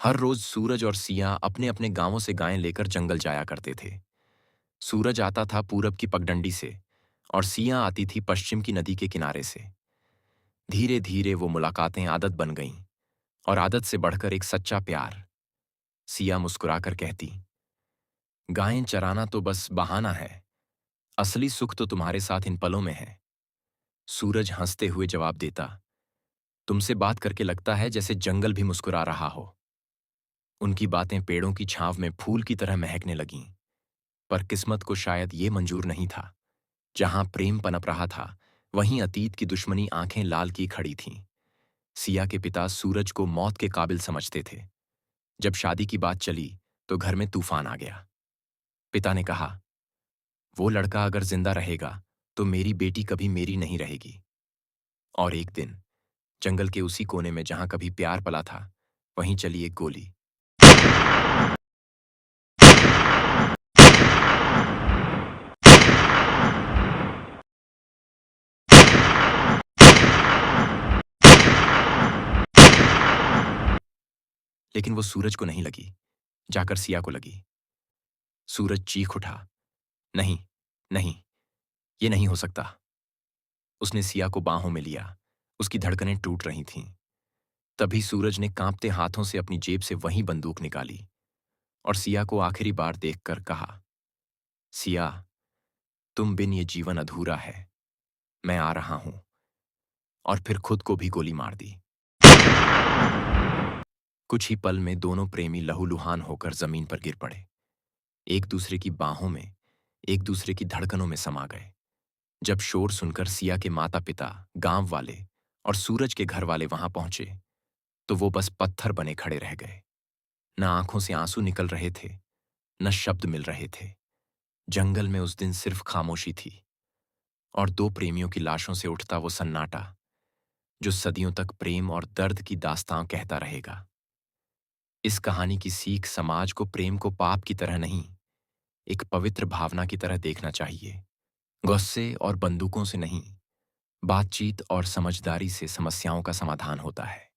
हर रोज सूरज और सिया अपने अपने गांवों से गायें लेकर जंगल जाया करते थे। सूरज आता था पूरब की पगडंडी से और सिया आती थी पश्चिम की नदी के किनारे से। धीरे धीरे वो मुलाकातें आदत बन गईं और आदत से बढ़कर एक सच्चा प्यार। सिया मुस्कुराकर कहती, गायें चराना तो बस बहाना है, असली सुख तो तुम्हारे साथ इन पलों में है। सूरज हंसते हुए जवाब देता, तुमसे बात करके लगता है जैसे जंगल भी मुस्कुरा रहा हो। उनकी बातें पेड़ों की छांव में फूल की तरह महकने लगीं। पर किस्मत को शायद ये मंजूर नहीं था। जहां प्रेम पनप रहा था, वहीं अतीत की दुश्मनी आंखें लाल की खड़ी थीं। सिया के पिता सूरज को मौत के काबिल समझते थे। जब शादी की बात चली तो घर में तूफान आ गया। पिता ने कहा, वो लड़का अगर जिंदा रहेगा तो मेरी बेटी कभी मेरी नहीं रहेगी। और एक दिन जंगल के उसी कोने में जहां कभी प्यार पला था, वहीं चली एक गोली। लेकिन वो सूरज को नहीं लगी, जाकर सिया को लगी। सूरज चीख उठा, नहीं, नहीं, ये नहीं हो सकता। उसने सिया को बाहों में लिया। उसकी धड़कनें टूट रही थीं। तभी सूरज ने कांपते हाथों से अपनी जेब से वही बंदूक निकाली और सिया को आखिरी बार देखकर कहा, सिया, तुम बिन ये जीवन अधूरा है, मैं आ रहा हूं। और फिर खुद को भी गोली मार दी। कुछ ही पल में दोनों प्रेमी लहूलुहान होकर जमीन पर गिर पड़े। एक दूसरे की बाहों में, एक दूसरे की धड़कनों में समा गए। जब शोर सुनकर सिया के माता पिता, गांव वाले और सूरज के घर वाले वहां पहुंचे तो वो बस पत्थर बने खड़े रह गए। न आंखों से आंसू निकल रहे थे, न शब्द मिल रहे थे। जंगल में उस दिन सिर्फ खामोशी थी और दो प्रेमियों की लाशों से उठता वो सन्नाटा, जो सदियों तक प्रेम और दर्द की दास्तां कहता रहेगा। इस कहानी की सीख समाज को प्रेम को पाप की तरह नहीं, एक पवित्र भावना की तरह देखना चाहिए। गुस्से और बंदूकों से नहीं, बातचीत और समझदारी से समस्याओं का समाधान होता है।